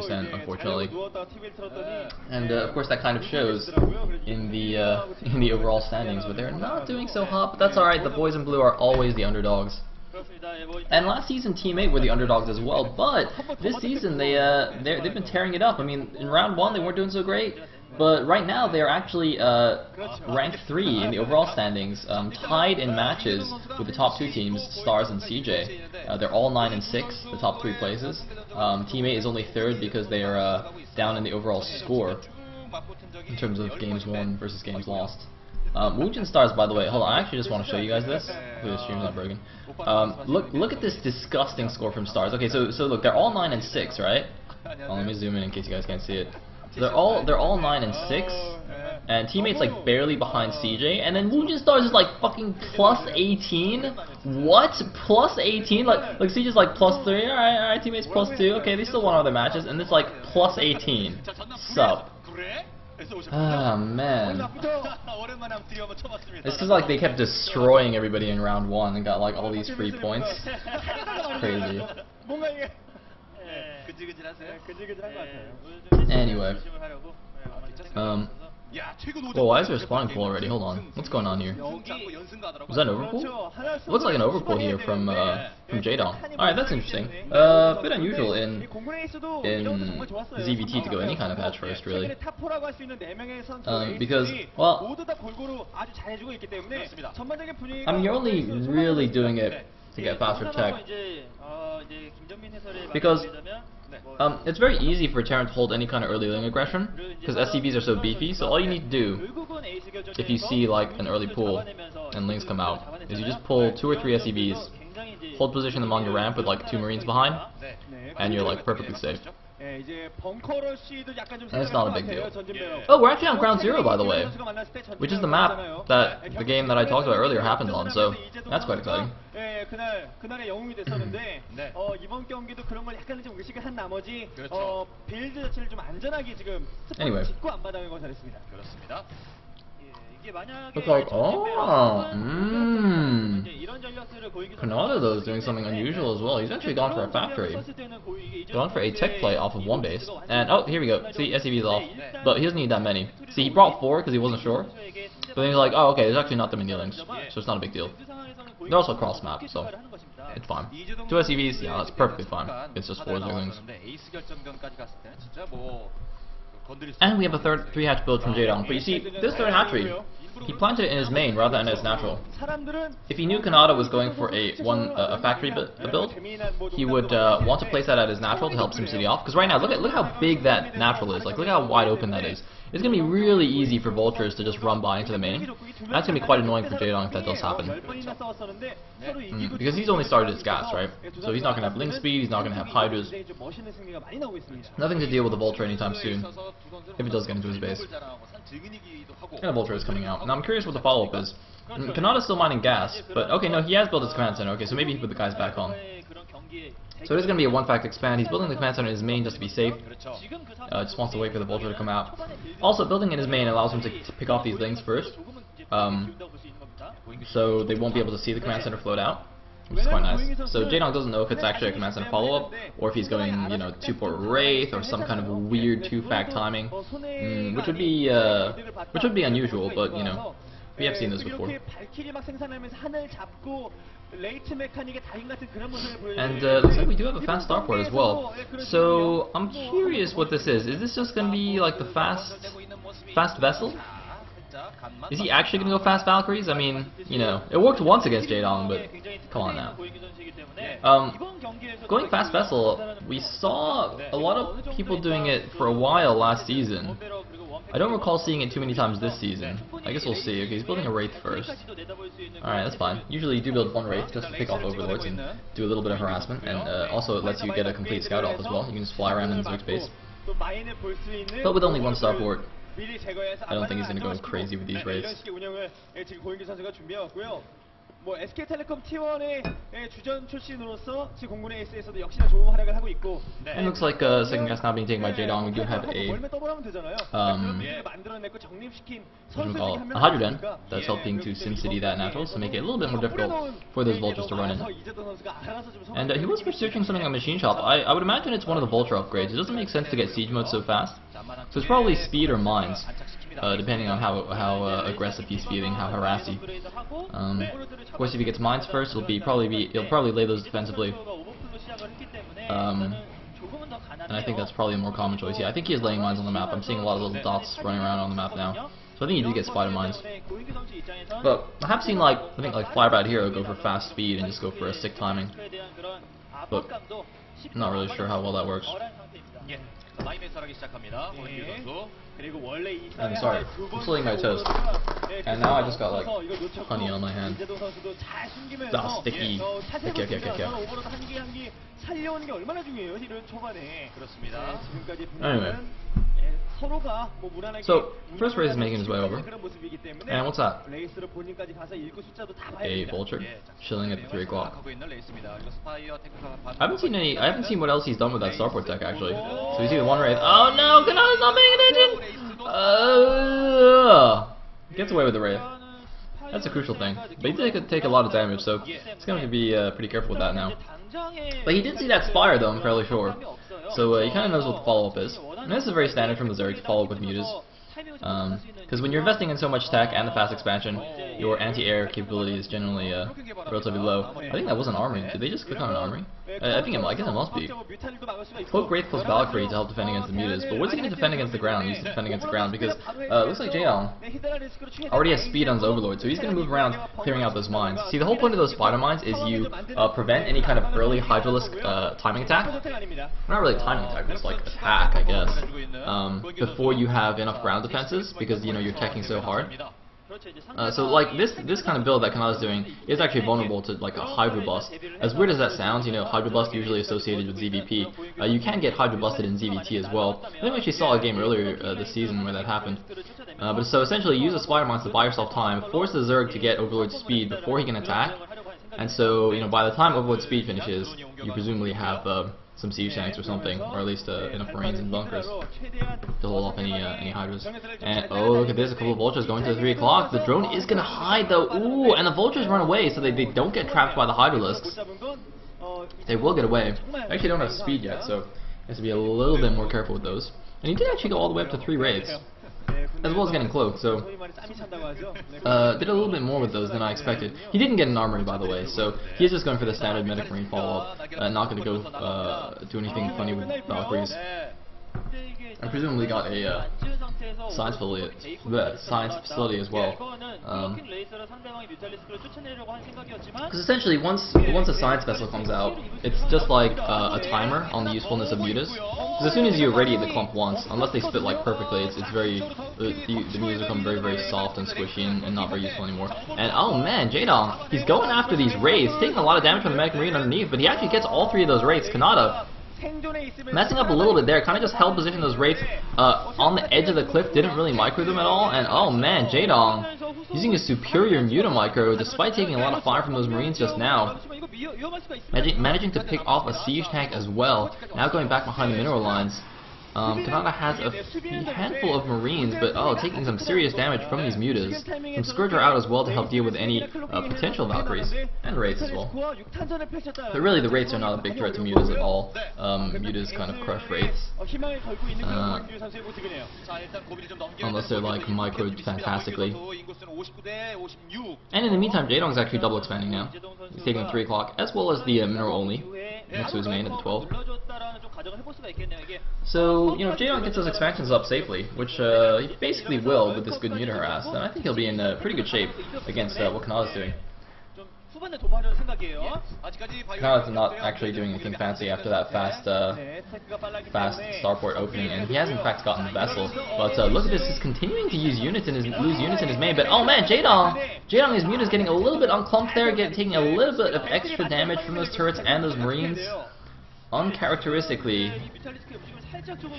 100%, unfortunately. And of course that kind of shows in the overall standings, but they're not doing so hot, but that's alright. The boys in blue are always the underdogs. And last season Team 8 were the underdogs as well, but this season they've been tearing it up. I mean, in round 1 they weren't doing so great, but right now they are actually ranked 3 in the overall standings, tied in matches with the top 2 teams, Stars and CJ. They're all 9 and 6, the top 3 places. Team 8 is only 3rd because they are down in the overall score in terms of games won versus games lost. Woojin Stars, by the way, hold on, I actually just want to show you guys this. Hopefully the stream's not broken. Look at this disgusting score from Stars. Okay, so look, they're all 9 and 6, right? Let me zoom in case you guys can't see it. So they're all 9 and 6, and Team 8's like barely behind CJ, and then Woojin Stars is like fucking plus 18. What? Plus 18? Like CJ's like plus 3. Alright, Team 8's plus 2. Okay, they still won all their matches, and it's like plus 18. Sup? Ah, man. It's just like they kept destroying everybody in round 1 and got like all these free points. Crazy. Anyway. Whoa, why is there a spawning pool already? Hold on. What's going on here? Was that an overpool? It looks like an overpool here from Jaedong. Alright, that's interesting. A bit unusual in ZVT to go any kind of hatch first, really. Because, well, I mean, you're only really doing it to get faster tech. Because it's very easy for Terran to hold any kind of early lane aggression, because SCVs are so beefy, so all you need to do, if you see like an early pool and links come out, is you just pull 2 or 3 SCVs, hold position them on your ramp with like 2 Marines behind, and you're like perfectly safe. And it's not a big deal. Oh, we're actually on ground 0, by the way, which is the map that the game that I talked about earlier happens on, so that's quite exciting. Anyway. Looks like, Canata though is doing something unusual as well. He's actually gone for a factory. Gone for a tech play off of 1 base. And, oh, here we go. See, SCV's off. But he doesn't need that many. See, he brought 4 because he wasn't sure. But then he's like, oh, okay, there's actually not that many links. So it's not a big deal. They're also cross map, so it's fine. 2 SCVs, yeah, that's perfectly fine. It's just 4 Zerglings. And we have a 3 hatch build from Jaedong. But you see, this 3rd hatchery, he planted it in his main rather than his natural. If he knew Canata was going for a factory build, he would want to place that at his natural to help SimCity off. Because right now, look how big that natural is. Like, look how wide open that is. It's going to be really easy for vultures to just run by into the main. That's going to be quite annoying for Jaedong if that does happen. Because he's only started his gas, right? So he's not going to have link speed, he's not going to have hydras. Nothing to deal with the vulture anytime soon, if it does get into his base. And a vulture is coming out. Now I'm curious what the follow-up is. Canada's still mining gas, but okay, no, he has built his command center. Okay, so maybe he put the guys back on. So it is going to be a 1-fact expand. He's building the command center in his main just to be safe. Just wants to wait for the vulture to come out. Also, building in his main allows him to pick off these links first. So they won't be able to see the command center float out, which is quite nice. So Jaedong doesn't know if it's actually a command center follow-up, or if he's going, you know, 2-port Wraith, or some kind of weird 2-fact timing, which would be unusual, but, you know, we have seen this before. And looks like we do have a fast starport as well. So I'm curious what this is. Is this just going to be like the fast vessel? Is he actually going to go fast Valkyries? I mean, you know, it worked once against Jaedong, but come on now. Going fast vessel, we saw a lot of people doing it for a while last season. I don't recall seeing it too many times this season. I guess we'll see. Okay, he's building a Wraith first. Alright, that's fine. Usually you do build 1 Wraith just to pick off Overlords and do a little bit of harassment, and also it lets you get a complete scout off as well. You can just fly around in Zerg's base. But with only 1 starport, I don't think he's going to go crazy with these Wraiths. 뭐 SK텔레콤 T1의 주전 출신으로서 지금 공군의 에이스에서도 역시나 좋은 활약을 하고 있고. And looks like second guess now being taken by Jaedong. We do have a a Hydrogen that's helping to SimCity that naturals to make it a little bit more difficult for those vultures to run in. And he was researching something on Machine Shop. I would imagine it's one of the vulture upgrades. It doesn't make sense to get siege mode so fast, so it's probably speed or mines. Depending on how aggressive he's feeling, how harassy. Of course, if he gets mines first, he'll probably lay those defensively. And I think that's probably a more common choice. Yeah, I think he is laying mines on the map. I'm seeing a lot of little dots running around on the map now. So I think he did get spider mines. But I have seen like Flybat Hero go for fast speed and just go for a sick timing. But I'm not really sure how well that works. I'm sorry, I'm slitting my toast. And now I just got like honey on my hand. Ah, sticky. Anyway. So, first race is making his way over. And what's that? A vulture chilling at the 3 o'clock. I haven't seen what else he's done with that starport tech actually. So you see the one race. Oh no, Canata's not paying attention! Gets away with the wraith. That's a crucial thing. But he did take a lot of damage, so he's going to be pretty careful with that now. But he did see that Spire though, I'm fairly sure. So he kind of knows what the follow-up is. And this is very standard from the Zerg to follow up with mutas. Because when you're investing in so much tech and the fast expansion, your anti-air capability is generally relatively low. I think that was an armory. Did they just click on an armory? I guess it must be. Cloak Wraith plus Valkyrie to help defend against the mutas, but what's he going to defend against the ground? He's defend against the ground because it looks like Jaedong already has speed on his Overlord, so he's going to move around clearing out those mines. See, the whole point of those spider mines is you prevent any kind of early Hydralisk timing attack. Not really timing attack, just like attack, I guess. Before you have enough ground defenses, because you know you're teching so hard. So like this kind of build that Canata's doing is actually vulnerable to like a Hydro Bust. As weird as that sounds, you know, Hydro Bust usually associated with ZVP. You can get Hydro Busted in ZVT as well. I think we actually saw a game earlier this season where that happened. But so essentially, use a Spider Mines to buy yourself time, force the Zerg to get Overlord speed before he can attack, and so you know by the time Overlord speed finishes, you presumably have some siege tanks or something, or at least enough marines and bunkers to hold off any hydras. And oh, look at this, a couple of vultures going to the 3 o'clock. The drone is gonna hide though. Ooh, and the vultures run away so they don't get trapped by the Hydralisks. They will get away. They actually don't have speed yet, so he has to be a little bit more careful with those. And he did actually go all the way up to 3 raids, as well as getting cloaked, so did a little bit more with those than I expected. He didn't get an armory, by the way, so he's just going for the standard medic marine follow-up, not going to go do anything funny with Valkyries. And presumably got a science facility as well. Because essentially, once a science vessel comes out, it's just like a timer on the usefulness of mutas. Because as soon as you irradiate the clump once, unless they split like perfectly, it's very the mutas become very soft and squishy and not very useful anymore. And oh man, Jaedong, he's going after these wraiths, taking a lot of damage from the medic marine underneath, but he actually gets all 3 of those wraiths. Canata messing up a little bit there, kind of just held position those wraiths on the edge of the cliff, didn't really micro them at all, and oh man, Jaedong using his superior muta micro despite taking a lot of fire from those marines just now. Managing to pick off a siege tank as well, now going back behind the mineral lines. Canata has a handful of marines, but taking some serious damage from these mutas. Some Scourge are out as well to help deal with any potential Valkyries, and wraiths as well. But really the wraiths are not a big threat to mutas at all. Mutas kind of crush wraiths. Unless they're like microed fantastically. And in the meantime, Jaedong's actually double expanding now. He's taking the 3 o'clock, as well as the mineral only, next to his main at the 12. So, you know, if Jaedong gets those expansions up safely, which he basically will with this good muta harass, then I think he'll be in pretty good shape against what Canata's doing. Canata's not actually doing anything fancy after that fast starport opening, and he has in fact gotten the vessel. But look at this, he's continuing to use units in his main. But oh man, Jaedong, his muta's getting a little bit unclumped there, taking a little bit of extra damage from those turrets and those marines. Uncharacteristically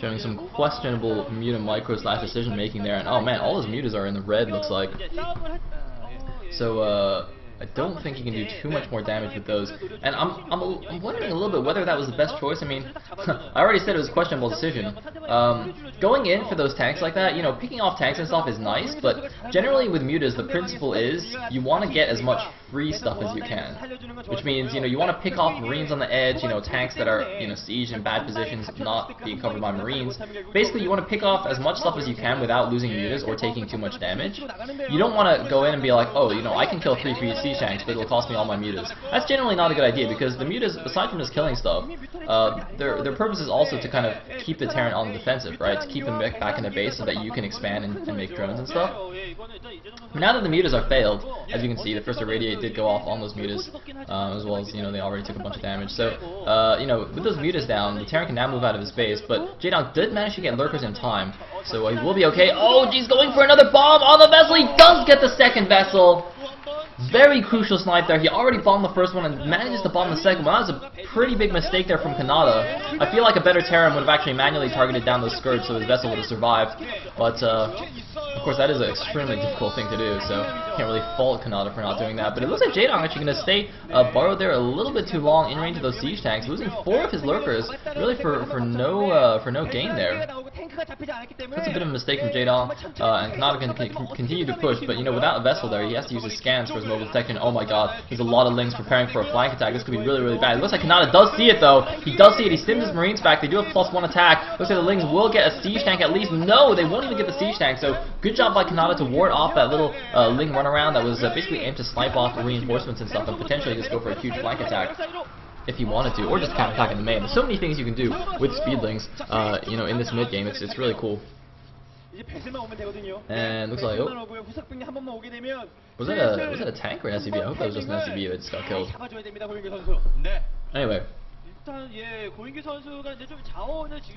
showing some questionable muta micro / decision making there, and oh man, all his mutas are in the red, looks like. So I don't think he can do too much more damage with those. And I'm wondering a little bit whether that was the best choice. I mean, I already said it was a questionable decision. Going in for those tanks like that, you know, picking off tanks and stuff is nice, but generally with mutas, the principle is you want to get as much free stuff as you can. Which means, you know, you want to pick off Marines on the edge, you know, tanks that are, you know, sieged in bad positions, not being covered by Marines. Basically, you want to pick off as much stuff as you can without losing mutas or taking too much damage. You don't want to go in and be like, oh, you know, I can kill 3 free siege tanks, but it'll cost me all my mutas. That's generally not a good idea, because the mutas, aside from just killing stuff, their purpose is also to kind of keep the Terran on the defensive, right? To keep them back in their base so that you can expand and make drones and stuff. Now that the mutas are failed, as you can see, the first irradiate did go off on those mutas, as well as, you know, they already took a bunch of damage. So, you know, with those mutas down, the Terran can now move out of his base, but Jaedong did manage to get lurkers in time, so he will be okay. Oh, geez, going for another bomb on the vessel. He does get the second vessel. Very crucial snipe there. He already bombed the first one and manages to bomb the second one. That was a pretty big mistake there from Canata. I feel like a better Terran would have actually manually targeted down those skirts so his vessel would have survived. But, of course, that is an extremely difficult thing to do, so can't really fault Canata for not doing that. But it looks like Jaedong actually going to stay burrowed there a little bit too long in range of those siege tanks, losing 4 of his lurkers, really for no gain there. That's a bit of a mistake from Jaedong, and Canata can continue to push, but, you know, without a vessel there, he has to use his scans for his mobile detection. Oh my god, there's a lot of Lings preparing for a flank attack. This could be really, really bad. It looks like Canata does see it, though. He does see it. He stims his Marines back. They do have +1 attack. Looks like the Lings will get a siege tank at least. No, they won't even get the siege tank, so good job by Canata to ward off that little Ling runaround that was basically aimed to snipe off the reinforcements and stuff and potentially just go for a huge flank attack if he wanted to, or just counterattack in the main. There's so many things you can do with speedlings, you know, in this mid game. It's really cool. And looks like, oh, was that a tank or an SCV? I hope that was just an SCV that just got killed. Anyway,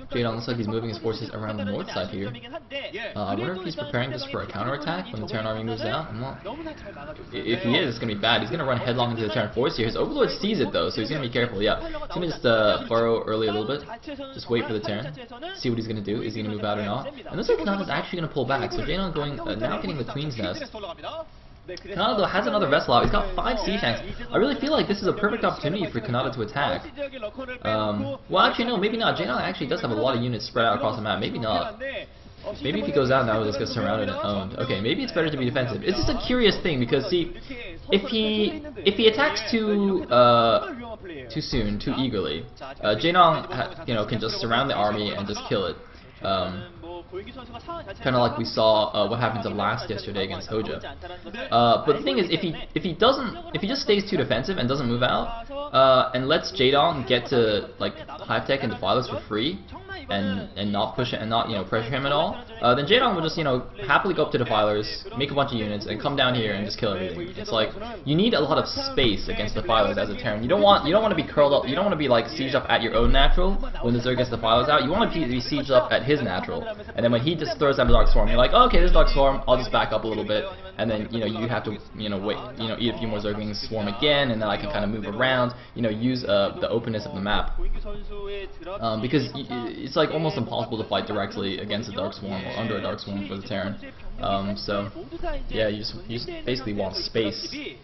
Jaedong looks like he's moving his forces around the north side here. I wonder if he's preparing just for a counterattack when the Terran army moves out. I'm not. If he is, it's going to be bad. He's going to run headlong into the Terran force here. His Overlord sees it, though, so he's going to be careful. Yeah, he's going to just burrow early a little bit. Just wait for the Terran. See what he's going to do. Is he going to move out or not? And looks like Kanata's actually going to pull back. So Jaedong going, now getting the Queen's Nest. Canata, though, has another vessel out. He's got 5 siege tanks. I really feel like this is a perfect opportunity for Canata to attack. Well, actually, no, maybe not. Jaedong actually does have a lot of units spread out across the map. Maybe not. Maybe if he goes out now, he'll just get surrounded and owned. Okay, maybe it's better to be defensive. It's just a curious thing because, see, if he attacks too soon, too eagerly, Jaedong, you know, can just surround the army and just kill it. Kind of like we saw what happened to last yesterday against Hoja. But the thing is, if he just stays too defensive and doesn't move out, and lets Jaedong get to like hive tech and defilers for free, and not push it and not, you know, pressure him at all, then Jaedong will just, you know, happily go up to defilers, make a bunch of units, and come down here and just kill everything. It's like you need a lot of space against defilers as a Terran. You don't want to be curled up. You don't want to be like sieged up at your own natural when the Zerg gets defilers out. You want to be sieged up at his natural, and then when he just throws down the Dark Swarm, you're like, oh, okay, this Dark Swarm, I'll just back up a little bit, and then, you know, you have to, you know, wait, you know, eat a few more Zerglings, swarm again, and then I can kind of move around, you know, use the openness of the map, because it's like almost impossible to fight directly against a Dark Swarm or under a Dark Swarm for the Terran. So yeah, you just basically want space. And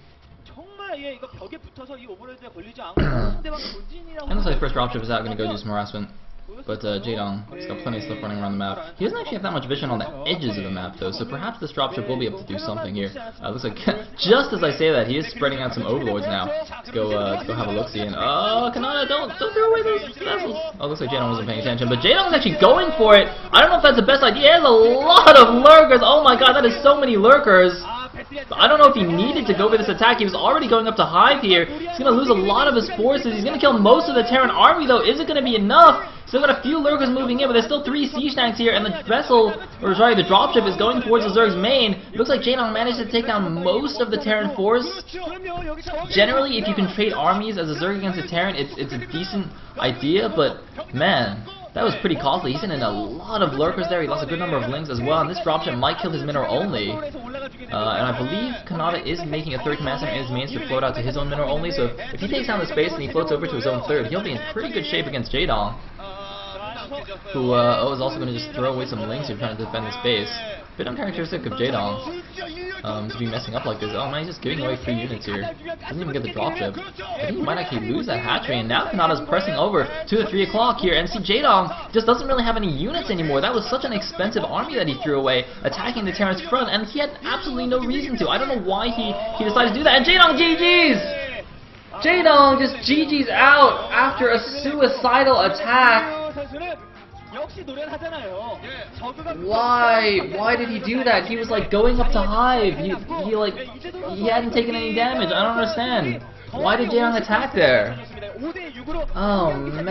looks like the first dropship is out, going to go do some harassment. But Jaedong has got plenty of stuff running around the map. He doesn't actually have that much vision on the edges of the map, though, so perhaps this dropship will be able to do something here. Looks like, just as I say that, he is spreading out some overlords now. Let's go have a look-see, and oh, Canata, don't throw away those vessels! Oh, looks like Jaedong wasn't paying attention, but Jaedong is actually going for it! I don't know if that's the best idea. He has a lot of lurkers! Oh my god, that is so many lurkers! I don't know if he needed to go for this attack. He was already going up to hive here. He's going to lose a lot of his forces. He's going to kill most of the Terran army, though. Is it going to be enough? Still got a few lurkers moving in, but there's still 3 siege tanks here, and the vessel, or sorry, the dropship is going towards the Zerg's main. It looks like Jaedong managed to take down most of the Terran force. Generally, if you can trade armies as a Zerg against a Terran, it's a decent idea, but man, that was pretty costly. He's in a lot of lurkers there. He lost a good number of Lings as well, and this dropship might kill his mineral only. And I believe Canata is making a 3rd command center in his mains to float out to his own mineral only, so if he takes down the space and he floats over to his own 3rd, he'll be in pretty good shape against Jaedong. who is also going to just throw away some links here trying to defend this base. Bit uncharacteristic of Jaedong to be messing up like this. Oh man, he's just giving away free units here. Doesn't even get the dropship. I think he might actually lose that hatchery, and now Canata's pressing over to the 3 o'clock here, and see Jaedong just doesn't really have any units anymore. That was such an expensive army that he threw away, attacking the Terran's front, and he had absolutely no reason to. I don't know why he decided to do that, and Jaedong GG's! Jaedong just GG's out after a suicidal attack. Why did he do that? He was like going up to Hive. He hadn't taken any damage. I don't understand. Why did Jaedong attack there? Oh man.